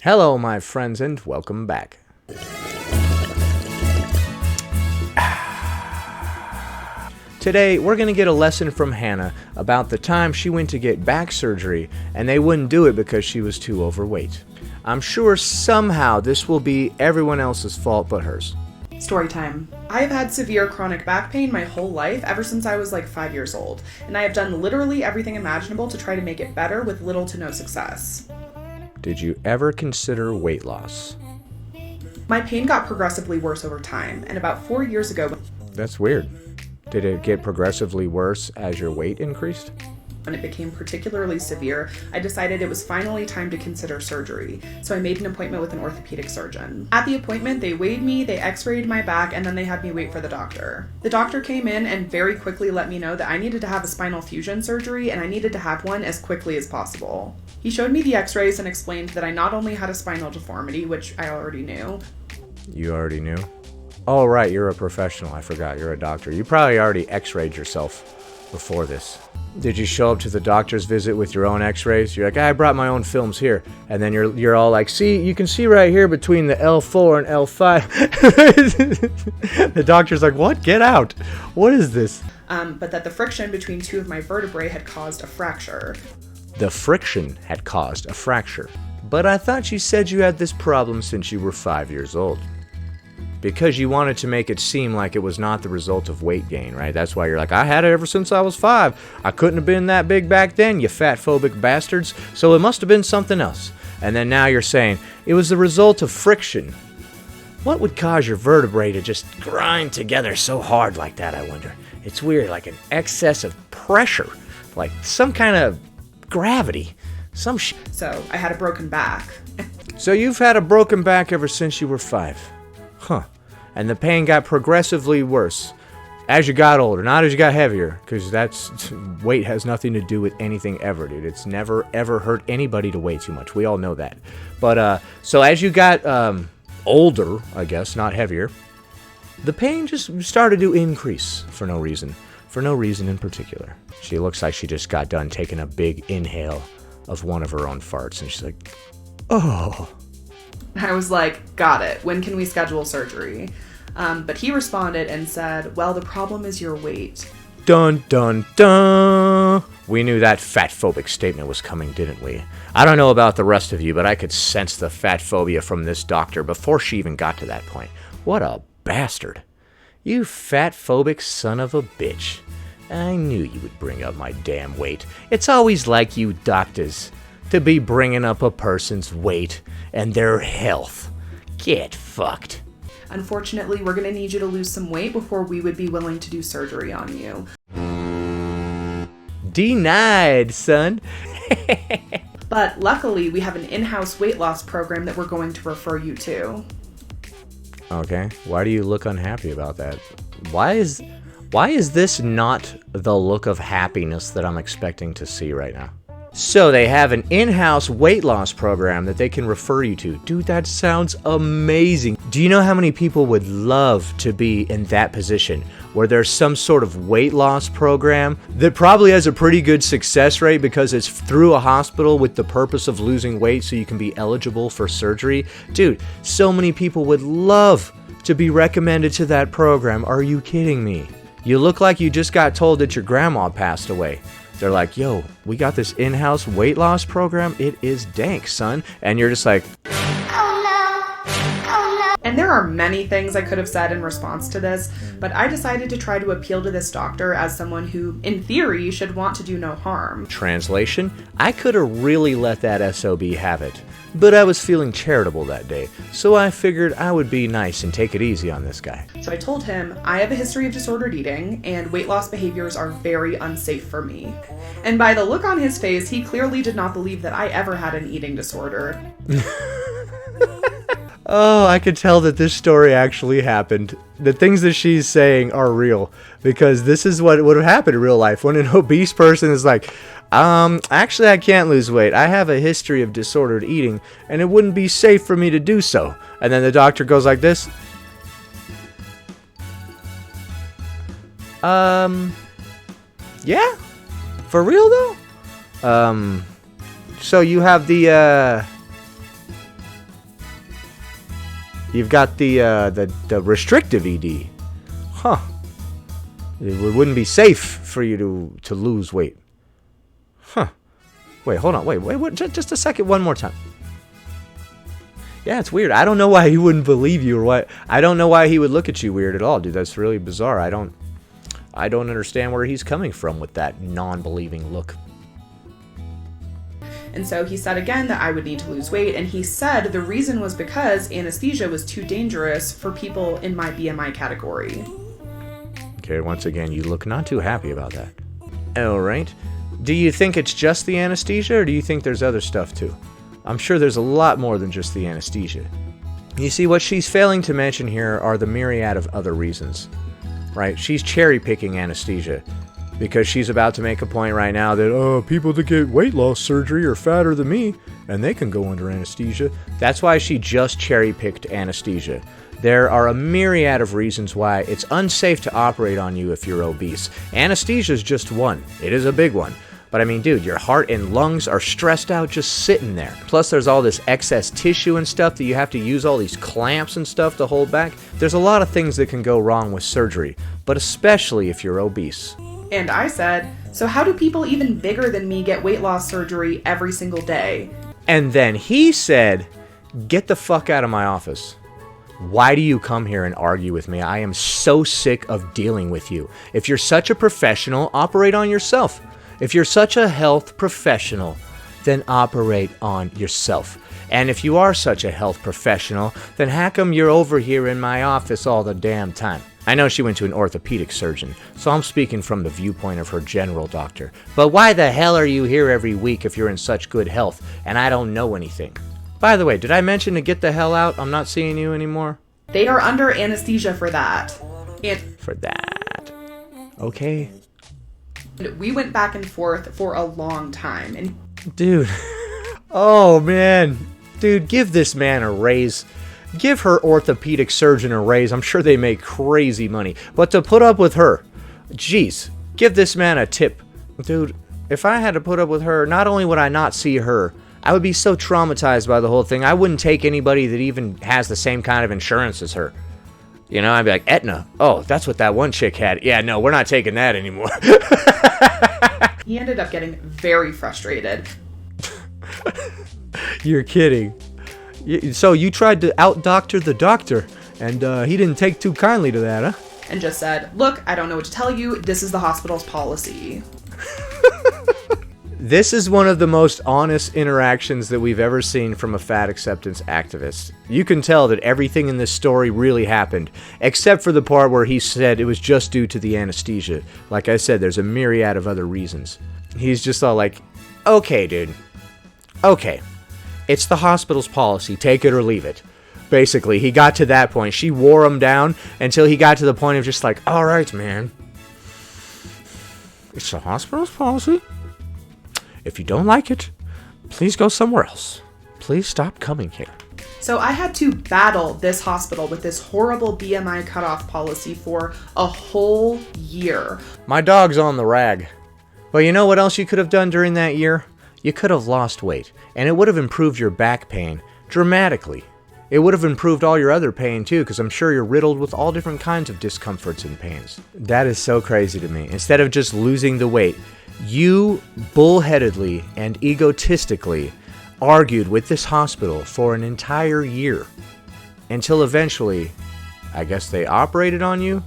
Hello, my friends, and welcome back. Today, we're going to get a lesson from Hannah about the time she went to get back surgery and they wouldn't do it because she was too overweight. I'm sure somehow this will be everyone else's fault but hers. Story time. I have had severe chronic back pain my whole life, ever since I was like 5 years old, and I have done literally everything imaginable to try to make it better with little to no success. Did you ever consider weight loss? My pain got progressively worse over time, and about 4 years ago, That's weird. Did it get progressively worse as your weight increased? when it became particularly severe, I decided it was finally time to consider surgery, so I made an appointment with an orthopedic surgeon. At the appointment, they weighed me, they x-rayed my back, and then they had me wait for the doctor. The doctor came in and very quickly let me know that I needed to have a spinal fusion surgery and I needed to have one as quickly as possible. He showed me the x-rays and explained that I not only had a spinal deformity, which I already knew. You already knew? Oh, right, you're a professional. I forgot, you're a doctor. You probably already x-rayed yourself before this. Did you show up to the doctor's visit with your own x-rays? You're like, I brought my own films here. And then you're all like, see, you can see right here between the L4 and L5. The doctor's like, what? Get out. What is this? But that the friction between two of my vertebrae had caused a fracture. The friction had caused a fracture. But I thought you said you had this problem since you were 5 years old. Because you wanted to make it seem like it was not the result of weight gain, right? That's why you're like, I had it ever since I was 5. I couldn't have been that big back then, you fat-phobic bastards, so it must have been something else. And then now you're saying, it was the result of friction. What would cause your vertebrae to just grind together so hard like that, I wonder? It's weird, like an excess of pressure, like some kind of gravity, some shit. So I had a broken back. So you've had a broken back ever since you were 5. Huh. And the pain got progressively worse as you got older, not as you got heavier, because weight has nothing to do with anything ever, dude. It's never, ever hurt anybody to weigh too much. We all know that. But, so as you got older, I guess, not heavier, the pain just started to increase for no reason. For no reason in particular. She looks like she just got done taking a big inhale of one of her own farts, and she's like, oh. I was like, got it. When can we schedule surgery? But he responded and said, well, the problem is your weight. Dun, dun, dun. We knew that fat-phobic statement was coming, didn't we? I don't know about the rest of you, but I could sense the fat phobia from this doctor before she even got to that point. What a bastard. You fat-phobic son of a bitch. I knew you would bring up my damn weight. It's always like you doctors to be bringing up a person's weight and their health. Get fucked. Unfortunately, we're going to need you to lose some weight before we would be willing to do surgery on you. Denied, son. But luckily, we have an in-house weight loss program that we're going to refer you to. Okay, why do you look unhappy about that? Why is this not the look of happiness that I'm expecting to see right now? So they have an in-house weight loss program that they can refer you to. Dude, that sounds amazing. Do you know how many people would love to be in that position where there's some sort of weight loss program that probably has a pretty good success rate because it's through a hospital with the purpose of losing weight so you can be eligible for surgery? Dude, so many people would love to be recommended to that program. Are you kidding me? You look like you just got told that your grandma passed away. They're like, yo, we got this in-house weight loss program. It is dank, son. And you're just like, And there are many things I could have said in response to this, but I decided to try to appeal to this doctor as someone who, in theory, should want to do no harm. translation, I could have really let that SOB have it. But I was feeling charitable that day, so I figured I would be nice and take it easy on this guy. So I told him, I have a history of disordered eating, and weight loss behaviors are very unsafe for me. And by the look on his face, he clearly did not believe that I ever had an eating disorder. Oh, I could tell that this story actually happened. The things that she's saying are real, because this is what would have happened in real life when an obese person is like, actually I can't lose weight. I have a history of disordered eating, and it wouldn't be safe for me to do so. And then the doctor goes like this. Yeah? For real though? So you have the, You've got the restrictive ED. Huh. It wouldn't be safe for you to lose weight. Huh. Wait, hold on. Wait, just a second. One more time. Yeah, it's weird. I don't know why he wouldn't believe you or what. I don't know why he would look at you weird at all, dude. That's really bizarre. I don't understand where he's coming from with that non-believing look. And so he said again that I would need to lose weight, and he said the reason was because anesthesia was too dangerous for people in my BMI category. Okay, once again, you look not too happy about that. All right. Do you think it's just the anesthesia, or do you think there's other stuff too? I'm sure there's a lot more than just the anesthesia. You see, what she's failing to mention here are the myriad of other reasons, right? She's cherry-picking anesthesia because she's about to make a point right now that, people that get weight loss surgery are fatter than me, and they can go under anesthesia. That's why she just cherry-picked anesthesia. There are a myriad of reasons why it's unsafe to operate on you if you're obese. Anesthesia is just one. It is a big one. But I mean, dude, your heart and lungs are stressed out just sitting there. Plus, there's all this excess tissue and stuff that you have to use all these clamps and stuff to hold back. There's a lot of things that can go wrong with surgery, but especially if you're obese. And I said, so how do people even bigger than me get weight loss surgery every single day? And then he said, get the fuck out of my office. Why do you come here and argue with me? I am so sick of dealing with you. If you're such a professional, operate on yourself. If you're such a health professional, then operate on yourself. And if you are such a health professional, then how come you're over here in my office all the damn time? I know she went to an orthopedic surgeon, so I'm speaking from the viewpoint of her general doctor. But why the hell are you here every week if you're in such good health and I don't know anything? By the way, did I mention to get the hell out? I'm not seeing you anymore. They are under anesthesia for that. For that. Okay. We went back and forth for a long time. And dude. Oh, man. Dude, give this man a raise. Give her orthopedic surgeon a raise. I'm sure they make crazy money. But to put up with her, geez, give this man a tip. Dude, if I had to put up with her, not only would I not see her, I would be so traumatized by the whole thing. I wouldn't take anybody that even has the same kind of insurance as her. You know, I'd be like, Aetna. Oh, that's what that one chick had. Yeah, no, we're not taking that anymore. He ended up getting very frustrated. You're kidding. So you tried to out-doctor the doctor, and he didn't take too kindly to that, huh? And just said, look, I don't know what to tell you. This is the hospital's policy. This is one of the most honest interactions that we've ever seen from a fat acceptance activist. You can tell that everything in this story really happened, except for the part where he said it was just due to the anesthesia. Like I said, there's a myriad of other reasons. He's just all like, okay, dude. Okay. It's the hospital's policy. Take it or leave it. Basically, he got to that point. She wore him down until he got to the point of just like, all right, man. It's the hospital's policy. If you don't like it, please go somewhere else. Please stop coming here. So I had to battle this hospital with this horrible BMI cutoff policy for a whole year. My dog's on the rag. But you know what else you could have done during that year? You could have lost weight, and it would have improved your back pain dramatically. It would have improved all your other pain too, because I'm sure you're riddled with all different kinds of discomforts and pains. That is so crazy to me. Instead of just losing the weight, you bullheadedly and egotistically argued with this hospital for an entire year until eventually, I guess they operated on you?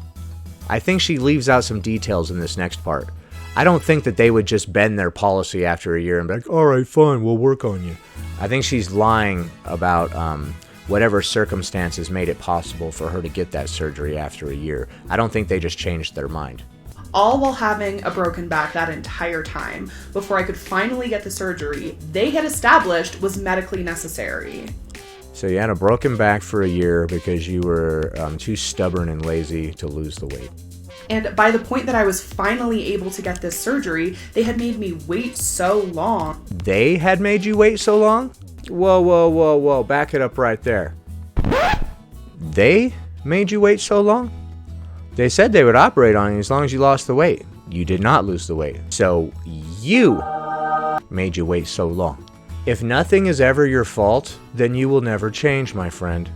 I think she leaves out some details in this next part. I don't think that they would just bend their policy after a year and be like, all right, fine, we'll work on you. I think she's lying about whatever circumstances made it possible for her to get that surgery after a year. I don't think they just changed their mind. All while having a broken back that entire time before I could finally get the surgery they had established was medically necessary. So you had a broken back for a year because you were too stubborn and lazy to lose the weight. And by the point that I was finally able to get this surgery, they had made me wait so long. They had made you wait so long? Whoa, whoa, whoa, whoa. Back it up right there. They made you wait so long? They said they would operate on you as long as you lost the weight. You did not lose the weight. So you made you wait so long. If nothing is ever your fault, then you will never change, my friend.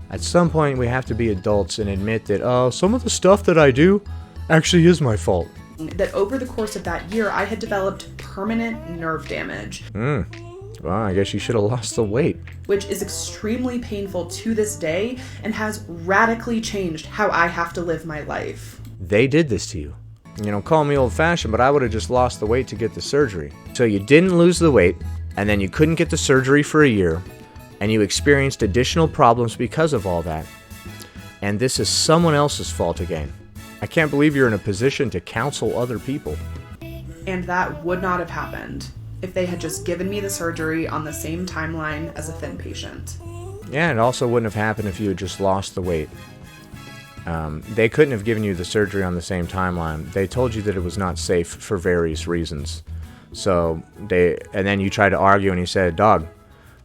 At some point, we have to be adults and admit that, oh, some of the stuff that I do actually is my fault. That over the course of that year, I had developed permanent nerve damage. Well, I guess you should have lost the weight. Which is extremely painful to this day and has radically changed how I have to live my life. They did this to you. You know, call me old-fashioned, but I would have just lost the weight to get the surgery. So you didn't lose the weight, and then you couldn't get the surgery for a year, and you experienced additional problems because of all that. And this is someone else's fault again. I can't believe you're in a position to counsel other people. And that would not have happened if they had just given me the surgery on the same timeline as a thin patient. Yeah, it also wouldn't have happened if you had just lost the weight. They couldn't have given you the surgery on the same timeline. They told you that it was not safe for various reasons. And then you tried to argue and he said, dog,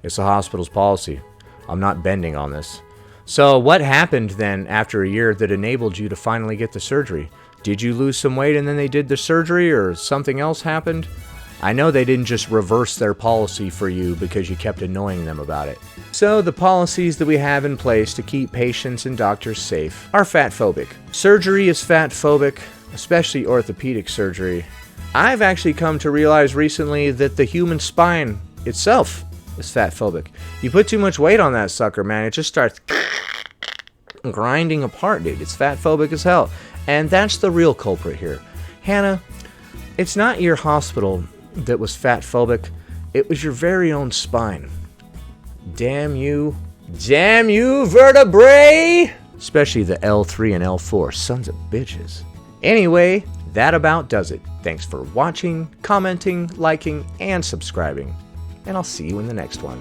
it's the hospital's policy. I'm not bending on this. So what happened then after a year that enabled you to finally get the surgery? Did you lose some weight and then they did the surgery, or something else happened? I know they didn't just reverse their policy for you because you kept annoying them about it. So the policies that we have in place to keep patients and doctors safe are FatPhobic. Surgery is FatPhobic, especially orthopedic surgery. I've actually come to realize recently that the human spine itself is FatPhobic. You put too much weight on that sucker, man, it just starts grinding apart, dude. It's FatPhobic as hell. And that's the real culprit here. Hannah, it's not your hospital that was fatphobic, it was your very own spine. Damn you vertebrae! Especially the L3 and L4, sons of bitches. Anyway, that about does it. Thanks for watching, commenting, liking, and subscribing. And I'll see you in the next one.